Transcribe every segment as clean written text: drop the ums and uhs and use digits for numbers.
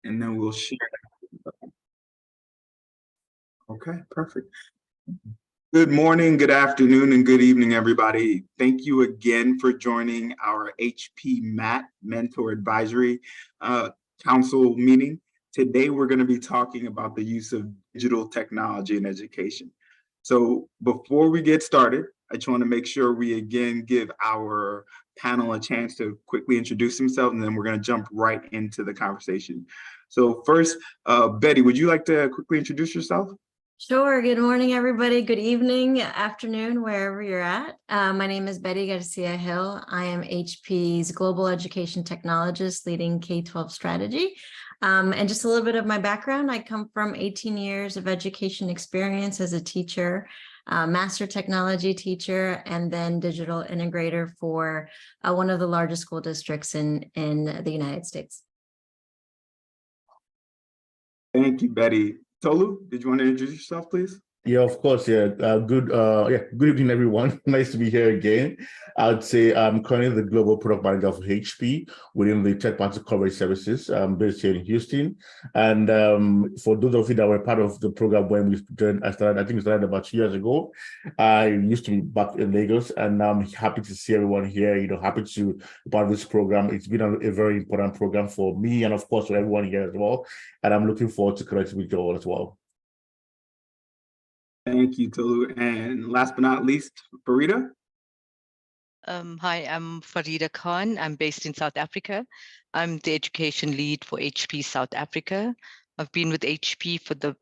and then we'll share. Okay, perfect. Good morning, good afternoon, and good evening, everybody. Thank you again for joining our HP MAT Mentor Advisory Council meeting. Today, we're going to be talking about the use of digital technology in education. So before we get started, I just want to make sure we again give our panel a chance to quickly introduce themselves, and then we're going to jump right into the conversation. So first, Betty, would you like to quickly introduce yourself? Sure. Good morning, everybody. Good evening, afternoon, wherever you're at. My name is Betty Garcia-Hill. I am HP's Global Education Technologist leading K-12 strategy. And just a little bit of my background, I come from 18 years of education experience as a teacher, master technology teacher, and then digital integrator for one of the largest school districts in the United States. Thank you, Betty. Tolu, did you want to introduce yourself, please? Yeah, of course. Yeah. Good evening, everyone. Nice to be here again. I'd say I'm currently the global product manager for HP within the third-party coverage services. I'm based here in Houston. And for those of you that were part of the program when we joined, I think we started about 2 years ago. I used to be back in Lagos, and I'm happy to see everyone here. Happy to be part of this program. It's been a very important program for me, and of course for everyone here as well. And I'm looking forward to connecting with you all as well. Thank you, Tolu. And last but not least, Farida. Hi, I'm Farida Khan. I'm based in South Africa. I'm the education lead for HP South Africa. I've been with HP for the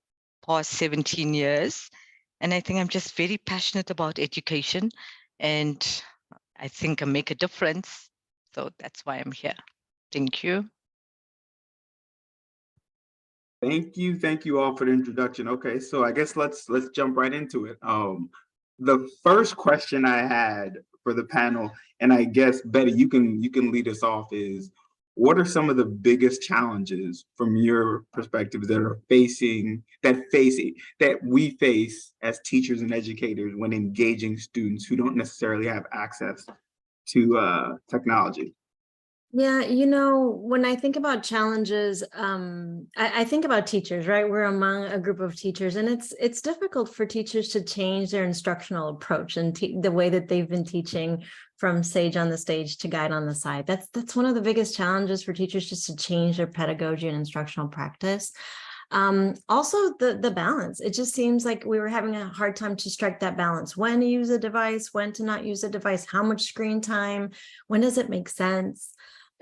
past 17 years. And I think I'm just very passionate about education. And I think I make a difference. So that's why I'm here. Thank you. Thank you all for the introduction. Okay, so I guess let's jump right into it. The first question I had for the panel, and I guess Betty, you can lead us off, is what are some of the biggest challenges from your perspective that we face as teachers and educators when engaging students who don't necessarily have access to technology? Yeah, when I think about challenges, I think about teachers, right? We're among a group of teachers, and it's difficult for teachers to change their instructional approach and the way that they've been teaching from Sage on the Stage to Guide on the Side. That's one of the biggest challenges for teachers, just to change their pedagogy and instructional practice. Also the balance. It just seems like we were having a hard time to strike that balance. When to use a device, when to not use a device, how much screen time, when does it make sense?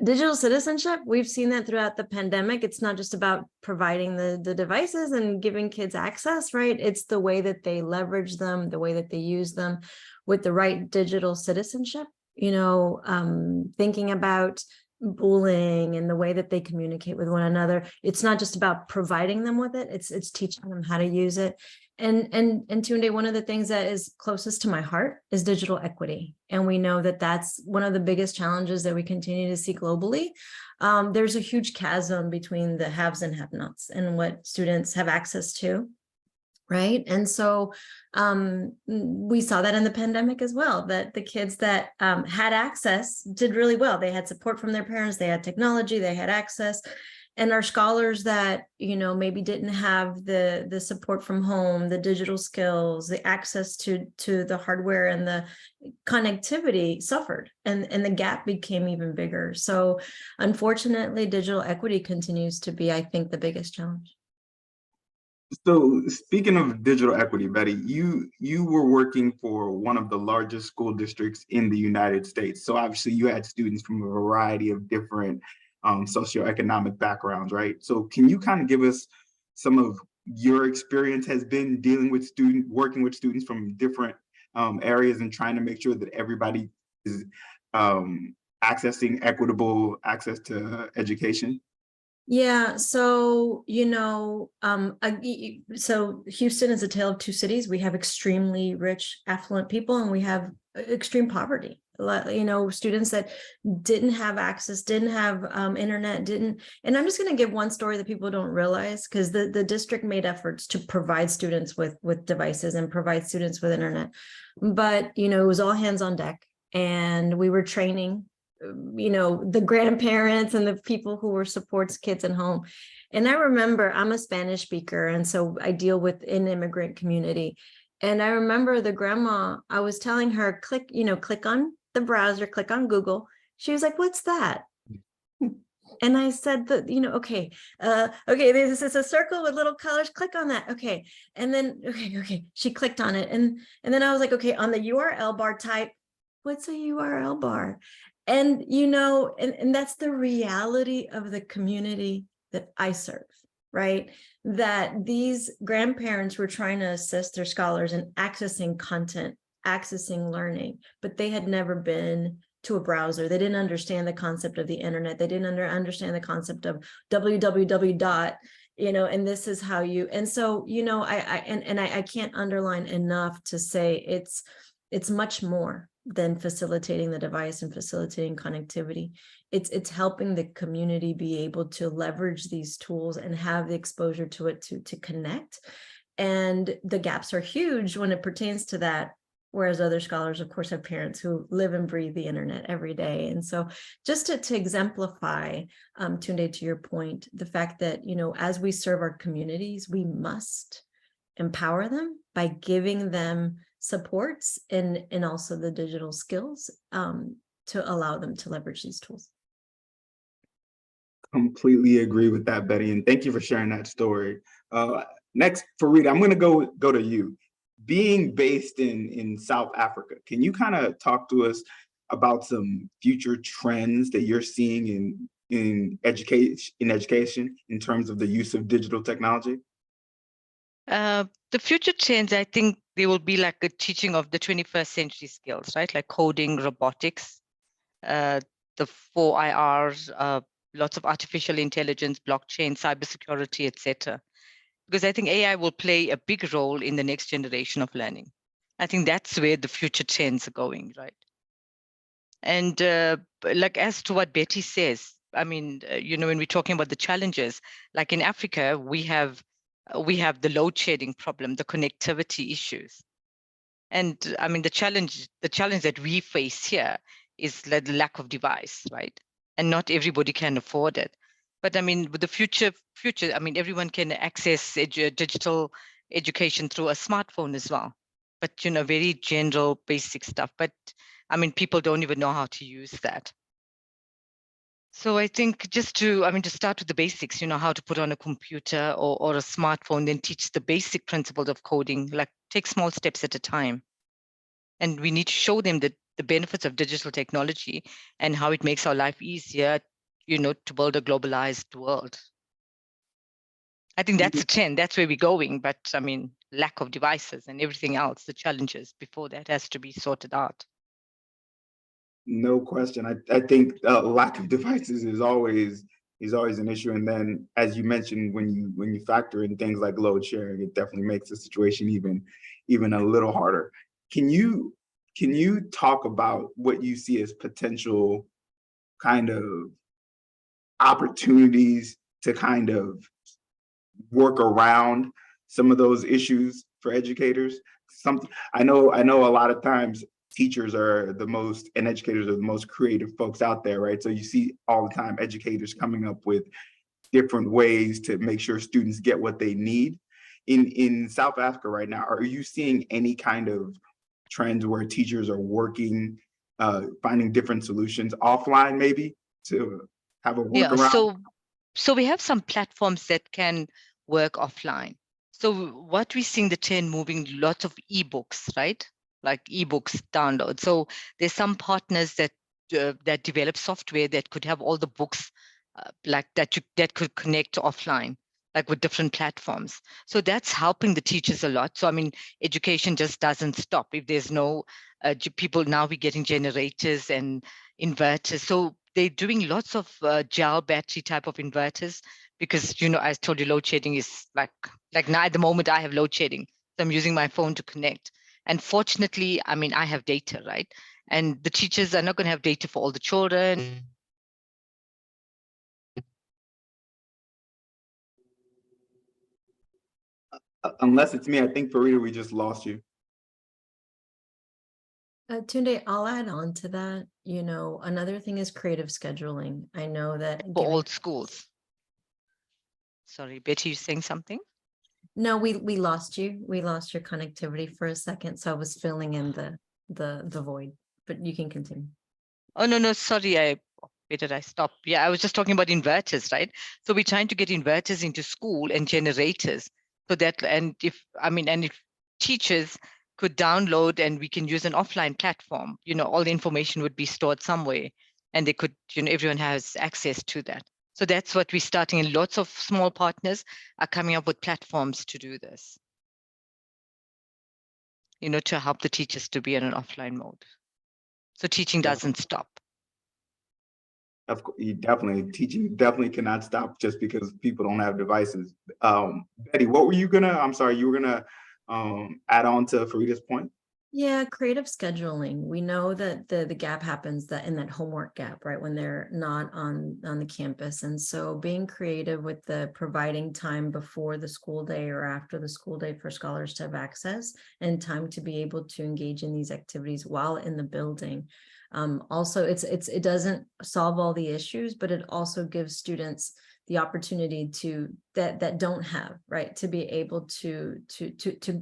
Digital citizenship, we've seen that throughout the pandemic. It's not just about providing the devices and giving kids access, right? It's the way that they leverage them, the way that they use them with the right digital citizenship, thinking about bullying and the way that they communicate with one another. It's not just about providing them with it, it's teaching them how to use it. And Tunde, one of the things that is closest to my heart is digital equity. And we know that that's one of the biggest challenges that we continue to see globally. There's a huge chasm between the haves and have-nots and what students have access to, right? And so we saw that in the pandemic as well, that the kids that had access did really well. They had support from their parents, they had technology, they had access. And our scholars that, maybe didn't have the support from home, the digital skills, the access to the hardware and the connectivity suffered, and the gap became even bigger. So unfortunately, digital equity continues to be, I think, the biggest challenge. So speaking of digital equity, Betty, you were working for one of the largest school districts in the United States. So obviously you had students from a variety of different socioeconomic backgrounds, right? So can you kind of give us some of your experience has been dealing with working with students from different areas and trying to make sure that everybody is accessing equitable access to education? Yeah, so so Houston is a tale of two cities. We have extremely rich, affluent people, and we have extreme poverty. Students that didn't have access, didn't have internet, and I'm just going to give one story that people don't realize, because the district made efforts to provide students with devices and provide students with internet, but it was all hands on deck, and we were training the grandparents and the people who were supports kids at home. And I remember I'm a Spanish speaker, and so I deal with an immigrant community. And I remember the grandma, I was telling her, click on the browser, click on Google. She was like, what's that? And I said that, okay, this is a circle with little colors, click on that. Okay. And then, okay. She clicked on it. And then I was like, okay, on the URL bar type, what's a URL bar? And, and that's the reality of the community that I serve, right? That these grandparents were trying to assist their scholars in accessing content, accessing learning, but they had never been to a browser. They didn't understand the concept of the internet. They didn't understand the concept of www dot, and this is how you, and so, I can't underline enough to say it's much more than facilitating the device and facilitating connectivity. It's helping the community be able to leverage these tools and have the exposure to it to connect. And the gaps are huge when it pertains to that. Whereas other scholars, of course, have parents who live and breathe the internet every day. And so just to exemplify, Tunde, to your point, the fact that, as we serve our communities, we must empower them by giving them supports and also the digital skills to allow them to leverage these tools. Completely agree with that, Betty, and thank you for sharing that story. Next, Farida, I'm going to go to you. Being based in South Africa, can you kind of talk to us about some future trends that you're seeing in education in terms of the use of digital technology? The future trends, I think they will be like a teaching of the 21st century skills, right? Like coding, robotics, the 4IRs, lots of artificial intelligence, blockchain, cybersecurity, etc. Because I think AI will play a big role in the next generation of learning. I think that's where the future trends are going, right? And like as to what Betty says, I mean, when we're talking about the challenges, like in Africa, we have the load shedding problem, the connectivity issues. And I mean, the challenge that we face here is the lack of device, right? And not everybody can afford it. But I mean, with the future, I mean, everyone can access digital education through a smartphone as well. But, very general, basic stuff. But I mean, people don't even know how to use that. So I think just to start with the basics, how to put on a computer or a smartphone, then teach the basic principles of coding, like take small steps at a time. And we need to show them the benefits of digital technology and how it makes our life easier, to build a globalized world. I think that's a trend. That's where we're going. But I mean, lack of devices and everything else, the challenges before that has to be sorted out. No question. I think lack of devices is always an issue. And then, as you mentioned, when you factor in things like load sharing, it definitely makes the situation even a little harder. Can you talk about what you see as potential kind of opportunities to kind of work around some of those issues for educators? I know a lot of times teachers are and educators are the most creative folks out there, right? So you see all the time educators coming up with different ways to make sure students get what they need. In South Africa right now, are you seeing any kind of trends where teachers are working, finding different solutions offline, maybe to have a workaround? Yeah, so we have some platforms that can work offline. So what we're seeing the trend moving, lots of ebooks, right? Like ebooks download. So there's some partners that develop software that could have all the books like that could connect offline, like with different platforms. So that's helping the teachers a lot. So I mean, education just doesn't stop if there's no people. Now we're getting generators and inverters. So they're doing lots of gel battery type of inverters because, I told you load shedding is like now at the moment I have load shedding. So I'm using my phone to connect. And fortunately, I mean, I have data, right? And the teachers are not going to have data for all the children. Unless it's me, I think, Farida, we just lost you. Tunde, I'll add on to that. Another thing is creative scheduling. I know that For all schools. Sorry, Betty, you saying something? No, we lost you. We lost your connectivity for a second, so I was filling in the void, but you can continue. Oh, no, sorry. Where did I stop? Yeah, I was just talking about inverters, right? So we're trying to get inverters into school and generators. So that, and if teachers could download and we can use an offline platform, all the information would be stored somewhere and they could, everyone has access to that. So that's what we're starting, and lots of small partners are coming up with platforms to do this, to help the teachers to be in an offline mode. So teaching doesn't stop. Of course, teaching definitely cannot stop just because people don't have devices. Betty, what were you I'm sorry, you were gonna add on to Farida's point? Yeah, creative scheduling. We know that the gap happens in that homework gap, right? When they're not on the campus. And so being creative with the providing time before the school day or after the school day for scholars to have access and time to be able to engage in these activities while in the building. Also, it doesn't solve all the issues, but it also gives students the opportunity that don't have, right, to be able to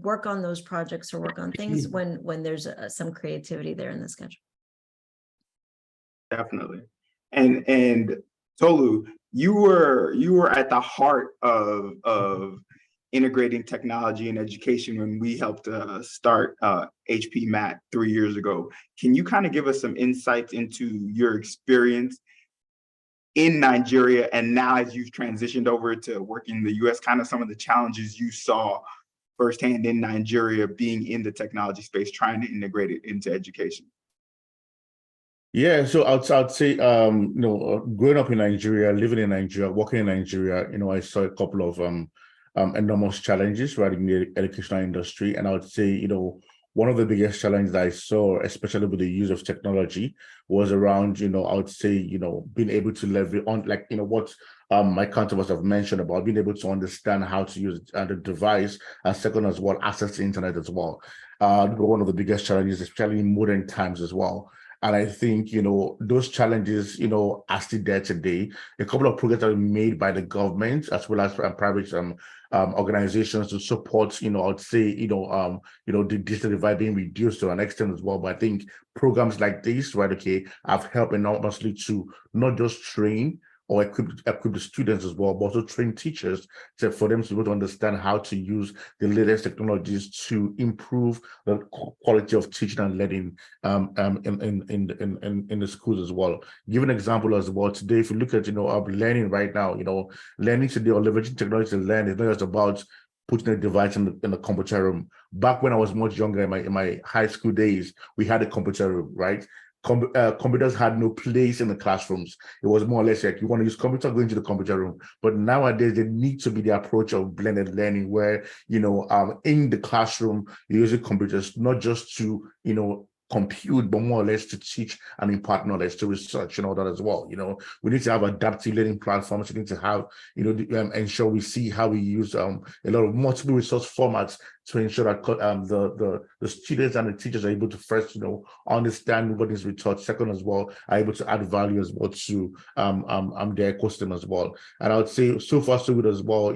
work on those projects or work on things when there's some creativity there in the schedule. Definitely. And Tolu, you were at the heart of integrating technology and education when we helped start HP Mat 3 years ago. Can you kind of give us some insights into your experience in Nigeria, and now as you've transitioned over to working in the US, kind of some of the challenges you saw firsthand in Nigeria, being in the technology space, trying to integrate it into education? Yeah, so I'd say, growing up in Nigeria, living in Nigeria, working in Nigeria, I saw a couple of enormous challenges right in the educational industry, and I would say, one of the biggest challenges I saw, especially with the use of technology, was around, I would say, being able to leverage on, like, what my counterparts have mentioned about being able to understand how to use the device, and second as well, access the internet as well. One of the biggest challenges, especially in modern times as well. And I think, those challenges, are still there today. A couple of projects are made by the government as well as private organizations to support, I would say, the digital divide being reduced to an extent as well. But I think programs like this, right, okay, have helped enormously to not just train or equip the students as well, but also train teachers for them to be able to understand how to use the latest technologies to improve the quality of teaching and learning in the schools as well. Give an example as well. Today, if you look at learning right now, learning today or leveraging technology to learn is not just about putting a device in the computer room. Back when I was much younger, in my high school days, we had a computer room, right? Computers had no place in the classrooms. It was more or less like you want to use computer, go into the computer room. But nowadays, there needs to be the approach of blended learning where, in the classroom, you're using computers not just to, compute, but more or less to teach and impart knowledge, to research and all that as well. We need to have adaptive learning platforms. We need to have, ensure we see how we use a lot of multiple resource formats to ensure that the students and the teachers are able to first, understand what is taught. Second, as well, are able to add value as well to their ecosystem as well. And I would say so far so good as well.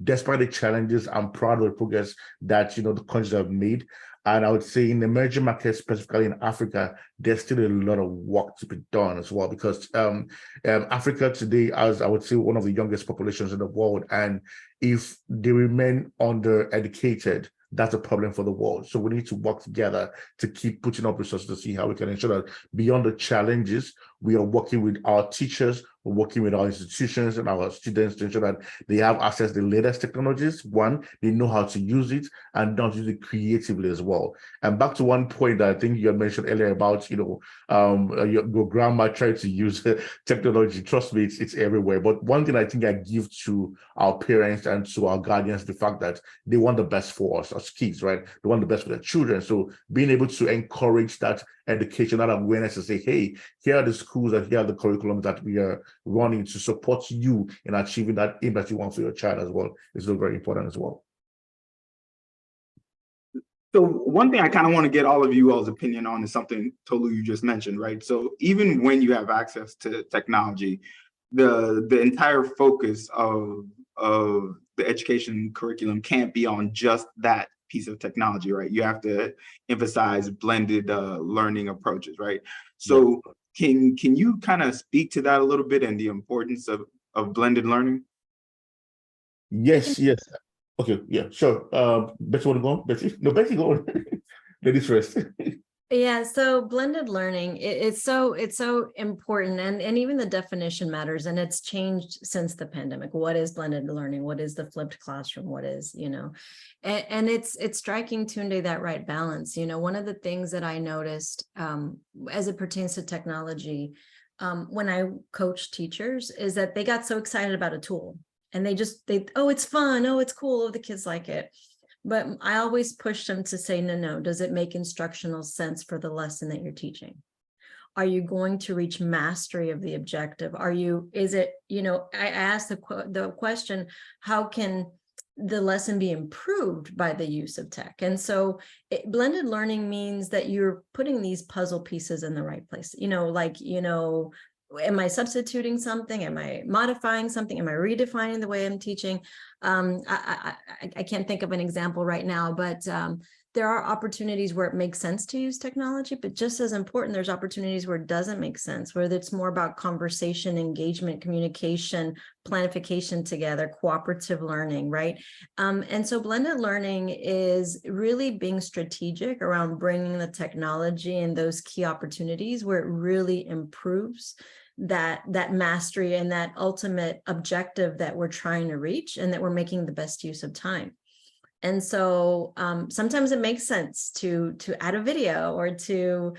Despite the challenges, I'm proud of the progress that the countries have made. And I would say in emerging markets, specifically in Africa, there's still a lot of work to be done as well, because Africa today, as I would say, one of the youngest populations in the world, and if they remain undereducated, that's a problem for the world. So we need to work together to keep putting up resources to see how we can ensure that beyond the challenges, we are working with our teachers, we're working with our institutions and our students to ensure that they have access to the latest technologies. One, they know how to use it and not use it creatively as well. And back to one point that I think you had mentioned earlier about, your grandma tried to use technology. Trust me, it's everywhere. But one thing I think I give to our parents and to our guardians, the fact that they want the best for us as kids, right? They want the best for their children. So being able to encourage that education, that awareness, to say, hey, here are the schools and here are the curriculums that we are running to support you in achieving that aim that you want for your child as well, is still very important as well. So one thing I kind of want to get all of you all's opinion on is something, Tolu, you just mentioned, right? So even when you have access to technology, the entire focus of of the education curriculum can't be on just that piece of technology, right? You have to emphasize blended learning approaches, right? So can you kind of speak to that a little bit and the importance of blended learning? Yes. Okay, yeah, sure. Betty, want to go on? Betty? No, Betty, go on. Ladies first. Yeah, so blended learning, it's so important, and even the definition matters, and it's changed since the pandemic. What is blended learning? What is the flipped classroom? What is, and it's striking Tunde that right balance. One of the things that I noticed as it pertains to technology when I coach teachers is that they got so excited about a tool, and oh, it's fun, oh, it's cool, oh, the kids like it. But I always push them to say, no, does it make instructional sense for the lesson that you're teaching? Are you going to reach mastery of the objective? I asked the question, how can the lesson be improved by the use of tech? And so blended learning means that you're putting these puzzle pieces in the right place. Am I substituting something? Am I modifying something? Am I redefining the way I'm teaching? I can't think of an example right now, but there are opportunities where it makes sense to use technology, but just as important, there's opportunities where it doesn't make sense, where it's more about conversation, engagement, communication, planification together, cooperative learning, right? And so blended learning is really being strategic around bringing the technology and those key opportunities where it really improves that mastery and that ultimate objective that we're trying to reach, and that we're making the best use of time. And so sometimes it makes sense to add a video or to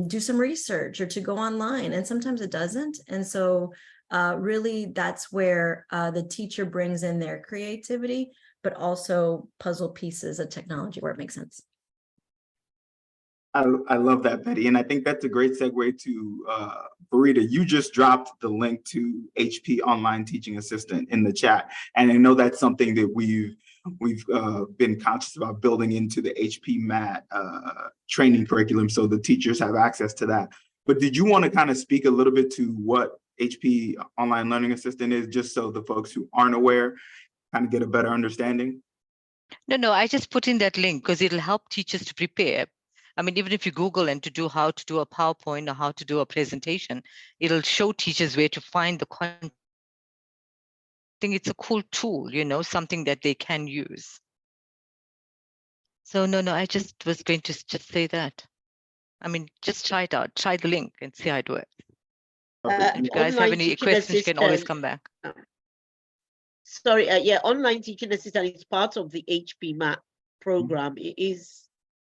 do some research or to go online, and sometimes it doesn't. And so really that's where the teacher brings in their creativity, but also puzzle pieces of technology where it makes sense. I love that, Betty. And I think that's a great segue to Farida. You just dropped the link to HP Online Teaching Assistant in the chat. And I know that's something that we've been conscious about building into the HP MAT training curriculum, so the teachers have access to that. But did you want to kind of speak a little bit to what HP Online Learning Assistant is, just so the folks who aren't aware kind of get a better understanding? No, I just put in that link because it'll help teachers to prepare. I mean, even if you Google and to do how to do a PowerPoint or how to do a presentation, it'll show teachers where to find the content. I think it's a cool tool, something that they can use. So no, I just was going to just say that. I mean, just try it out, try the link and see how it works. If you guys have any questions, you can always come back. Sorry, online teaching assistant is part of the HP MAT program. It is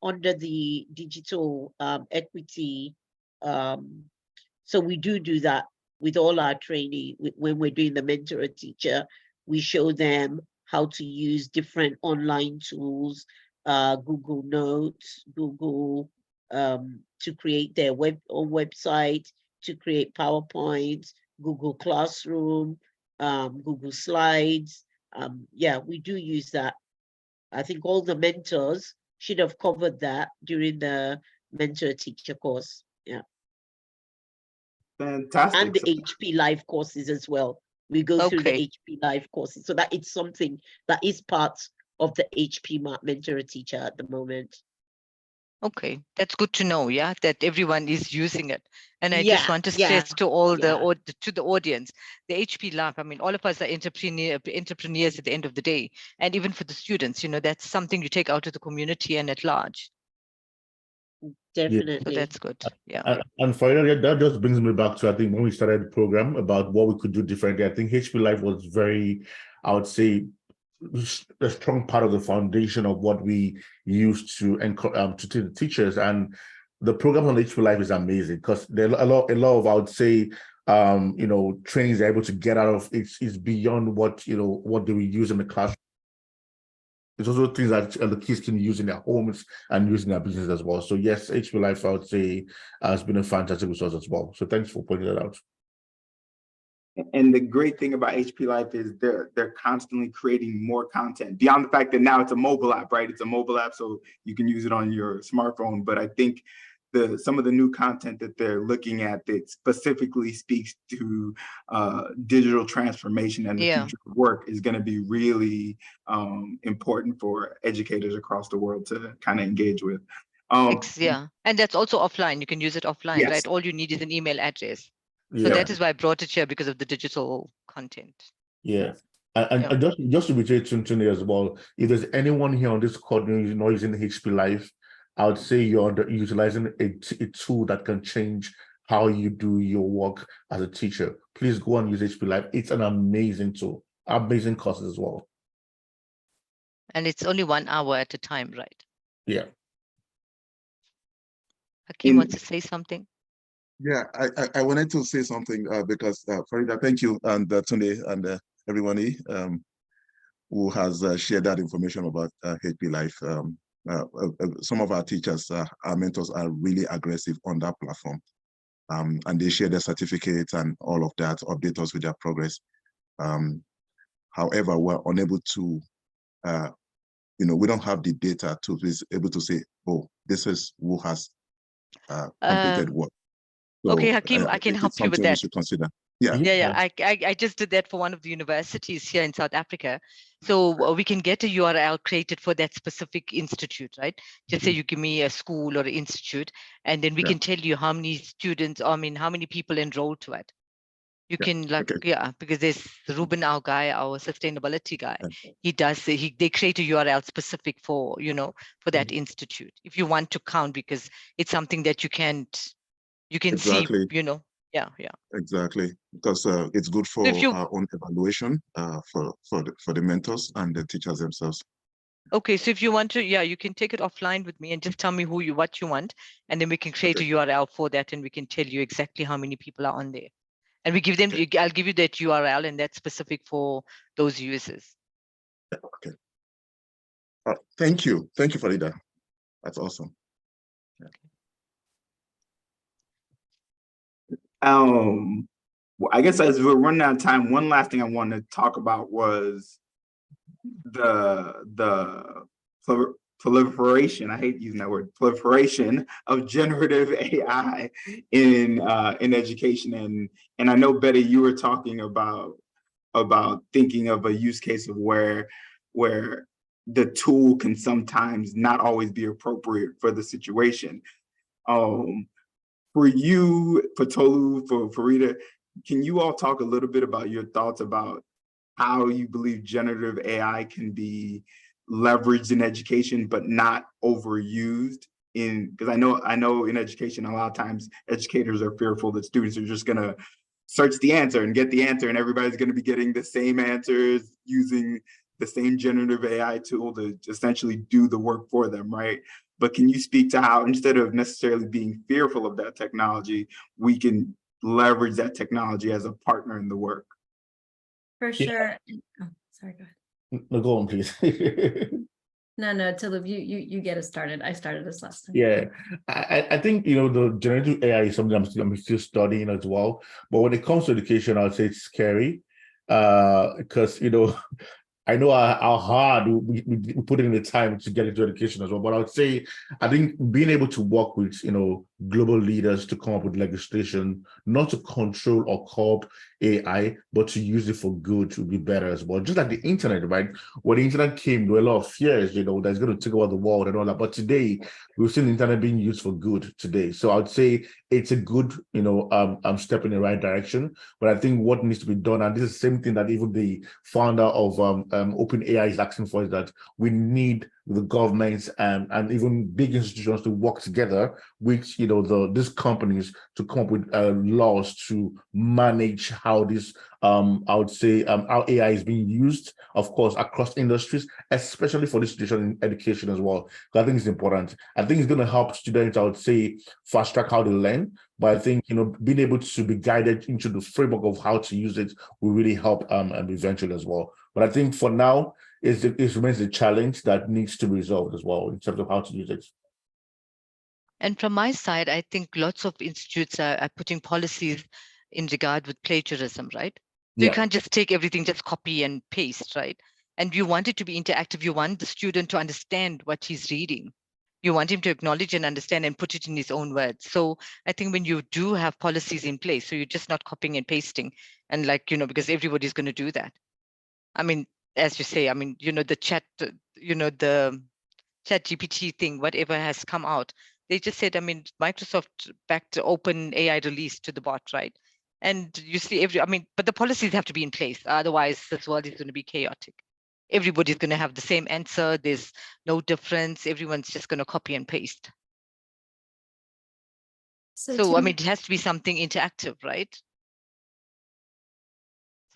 under the digital equity. So we do that with all our training. When we're doing the mentor a teacher, we show them how to use different online tools, Google Notes, Google to create their own website, to create PowerPoint, Google Classroom, Google Slides. We do use that. I think all the mentors should have covered that during the mentor teacher course. Yeah. Fantastic. And the HP Live courses as well. We go through the HP Live courses. So that it's something that is part of the HP mentor teacher at the moment. Okay, that's good to know, that everyone is using it. And I just want to stress to all the audience, the HP Live, I mean, all of us are entrepreneurs at the end of the day. And even for the students, that's something you take out to the community and at large. Definitely. So that's good. And finally, that just brings me back to, I think, when we started the program about what we could do differently. I think HP Live was very, I would say, a strong part of the foundation of what we used to teach the teachers. And the program on HP Live is amazing because there are a lot of, I would say, trainings they're able to get out of it is beyond what they will use in the classroom. It's also things that the kids can use in their homes and use in their business as well. So yes, HP Live, I would say, has been a fantastic resource as well. So thanks for pointing that out. And the great thing about HP Live is they're constantly creating more content beyond the fact that now it's a mobile app, right? It's a mobile app, so you can use it on your smartphone. But I think some of the new content that they're looking at that specifically speaks to digital transformation and the future of work is going to be really important for educators across the world to kind of engage with. Yeah, and that's also offline. You can use it offline, yes. right? All you need is an email address. Yeah. So that is why I brought it here, because of the digital content. Yeah. And just to reiterate to as well, if there's anyone here on this call who is not using HP Live, I would say you're utilizing a tool that can change how you do your work as a teacher. Please go and use HP Live. It's an amazing tool, amazing courses as well. And it's only 1 hour at a time, right? Yeah. Hakeem wants to say something. Yeah, I wanted to say something because Farida, thank you, and Tunde and everybody who has shared that information about HP Life. Some of our teachers, our mentors, are really aggressive on that platform, and they share their certificates and all of that, update us with their progress. However, we're unable to, we don't have the data to be able to say, oh, this is who has completed what. So, okay, Hakeem, I can help you with that. We should consider. Yeah. I just did that for one of the universities here in South Africa. So we can get a URL created for that specific institute, right? Just say you give me a school or an institute, and then we can tell you how many students, how many people enrolled to it. You can because there's Ruben, our guy, our sustainability guy. They create a URL specific for, for that institute. If you want to count, because it's something that you can exactly. see, Exactly, because it's good for our own evaluation for the mentors and the teachers themselves. Okay, so if you want to, you can take it offline with me and just tell me what you want, and then we can create a URL for that, and we can tell you exactly how many people are on there. And we give them, I'll give you that URL, and that's specific for those users. Okay. Thank you, Farida. That's awesome. Well, I guess as we're running out of time, one last thing I wanted to talk about was the proliferation. I hate using that word, proliferation of generative AI in education. And I know, Betty, you were talking about thinking of a use case of where the tool can sometimes not always be appropriate for the situation. For you, for Tolu, for Farida, can you all talk a little bit about your thoughts about how you believe generative AI can be leveraged in education, but not overused? Because I know in education, a lot of times educators are fearful that students are just gonna search the answer and get the answer, and everybody's gonna be getting the same answers using the same generative AI tool to essentially do the work for them, right? But can you speak to how, instead of necessarily being fearful of that technology, we can leverage that technology as a partner in the work? For sure. Oh, sorry, go ahead. No, go on, please. No, Tolulope, you get us started. I started this last time. Yeah, I think, the generative AI is something I'm still studying as well. But when it comes to education, I would say it's scary because, I know how hard we put in the time to get into education as well. But I would say, I think being able to work with, global leaders to come up with legislation, not to control or curb AI, but to use it for good would be better as well. Just like the internet, right? When the internet came, there were a lot of fears, that's going to take over the world and all that. But today, we've seen the internet being used for good today. So I would say it's a good, step in the right direction. But I think what needs to be done, and this is the same thing that even the founder of OpenAI is asking for, is that we need the governments and even big institutions to work together with these companies to come up with laws to manage how this I would say how AI is being used, of course, across industries, especially for this situation in education as well. I think it's important. I think it's going to help students, I would say, fast track how they learn. But I think being able to be guided into the framework of how to use it will really help eventually as well. But I think for now, it remains a challenge that needs to be resolved as well in terms of how to use it. And from my side, I think lots of institutes are putting policies in regard with plagiarism, right? So you can't just take everything, just copy and paste, right? And you want it to be interactive. You want the student to understand what he's reading. You want him to acknowledge and understand and put it in his own words. So I think when you do have policies in place, so you're just not copying and pasting and like, because everybody's going to do that. I mean, as you say, I mean, the chat, the chat GPT thing, whatever has come out, they just said, I mean, Microsoft backed open AI release to the bot, right? And you see but the policies have to be in place. Otherwise, this world is going to be chaotic. Everybody's going to have the same answer. There's no difference. Everyone's just going to copy and paste. So I mean, it has to be something interactive, right?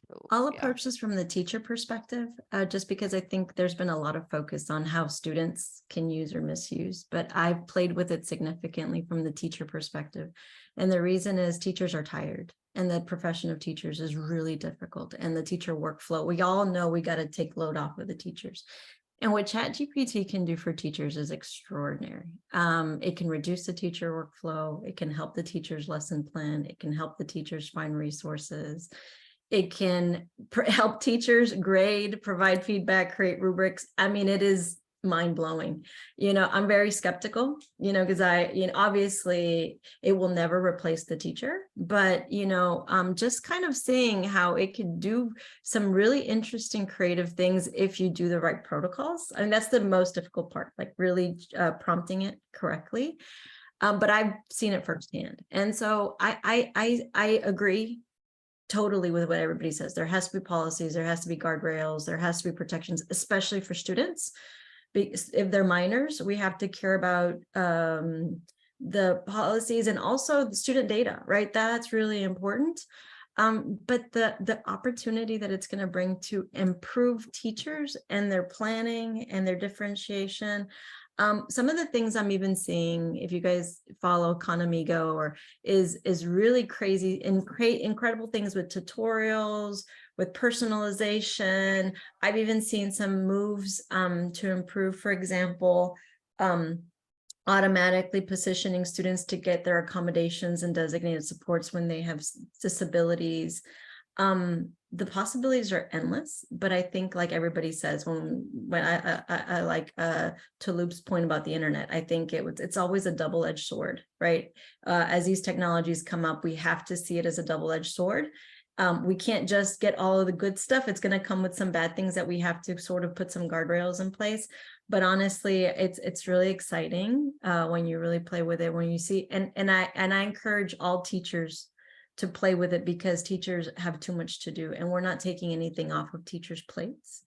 So, I'll yeah. approach this from the teacher perspective, just because I think there's been a lot of focus on how students can use or misuse, but I've played with it significantly from the teacher perspective. And the reason is teachers are tired and the profession of teachers is really difficult, and the teacher workflow, we all know we got to take load off of the teachers. And what ChatGPT can do for teachers is extraordinary. It can reduce the teacher workflow. It can help the teachers lesson plan. It can help the teachers find resources. It can help teachers grade, provide feedback, create rubrics. I mean, it is mind-blowing. I'm very skeptical, because obviously it will never replace the teacher, but just kind of seeing how it can do some really interesting creative things if you do the right protocols. I mean, that's the most difficult part, like really prompting it correctly. But I've seen it firsthand, and so I agree totally with what everybody says. There has to be policies, there has to be guardrails, there has to be protections, especially for students. Because if they're minors, we have to care about the policies and also the student data, right? That's really important. But the opportunity that it's going to bring to improve teachers and their planning and their differentiation. Some of the things I'm even seeing, if you guys follow Economigo, or is really crazy and create incredible things with tutorials, with personalization. I've even seen some moves to improve, for example, automatically positioning students to get their accommodations and designated supports when they have disabilities. The possibilities are endless, but I think, like everybody says, when I like Tolulope's point about the internet, I think it's always a double-edged sword, right? As these technologies come up, we have to see it as a double-edged sword. We can't just get all of the good stuff. It's going to come with some bad things that we have to sort of put some guardrails in place. But honestly, it's really exciting when you really play with it, when you see, and I encourage all teachers to play with it, because teachers have too much to do and we're not taking anything off of teachers' plates.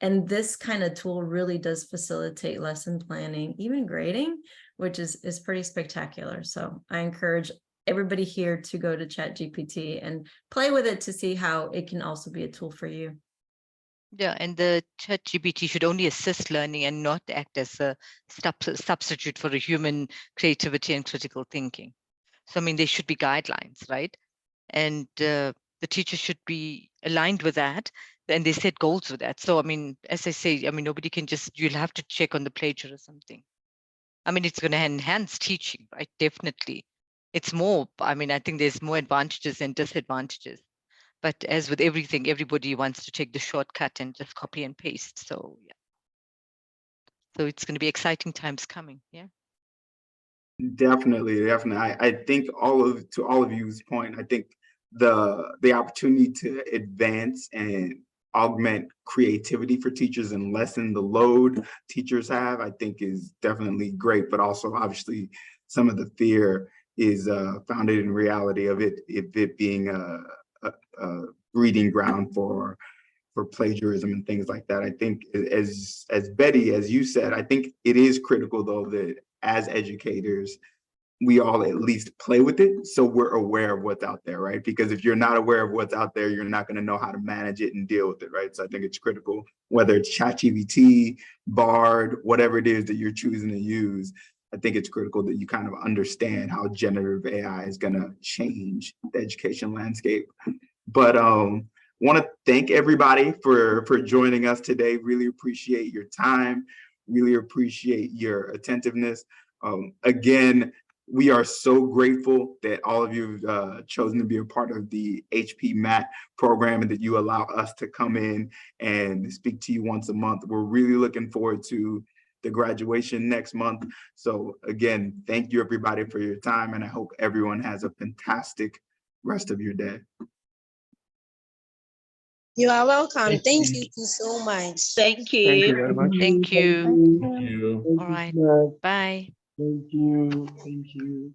And this kind of tool really does facilitate lesson planning, even grading, which is pretty spectacular. So I encourage everybody here to go to ChatGPT and play with it to see how it can also be a tool for you. Yeah, and the ChatGPT should only assist learning and not act as a substitute for a human creativity and critical thinking. So, I mean, there should be guidelines, right? And the teacher should be aligned with that, and they set goals with that. So, I mean, as I say, I mean, nobody can you'll have to check on the plagiarism or something. I mean, it's going to enhance teaching, right? Definitely. It's more, I mean, I think there's more advantages than disadvantages. But as with everything, everybody wants to take the shortcut and just copy and paste. So, yeah. So it's going to be exciting times coming. Yeah. Definitely. I think to all of you's point, I think the opportunity to advance and augment creativity for teachers and lessen the load teachers have, I think is definitely great. But also, obviously, some of the fear is founded in reality of it being a breeding ground for plagiarism and things like that. I think, as Betty, as you said, I think it is critical, though, that as educators, we all at least play with it, so we're aware of what's out there, right? Because if you're not aware of what's out there, you're not going to know how to manage it and deal with it, right? So I think it's critical, whether it's ChatGPT, Bard, whatever it is that you're choosing to use, I think it's critical that you kind of understand how generative AI is going to change the education landscape. But want to thank everybody for joining us today. Really appreciate your time. Really appreciate your attentiveness. Again, we are so grateful that all of you have chosen to be a part of the HP MAT program and that you allow us to come in and speak to you once a month. We're really looking forward to the graduation next month. So again, thank you everybody for your time, and I hope everyone has a fantastic rest of your day. You are welcome. Thank you so much. Thank you. Thank you very much. Thank you. Thank you. All right. Bye. Thank you. Thank you.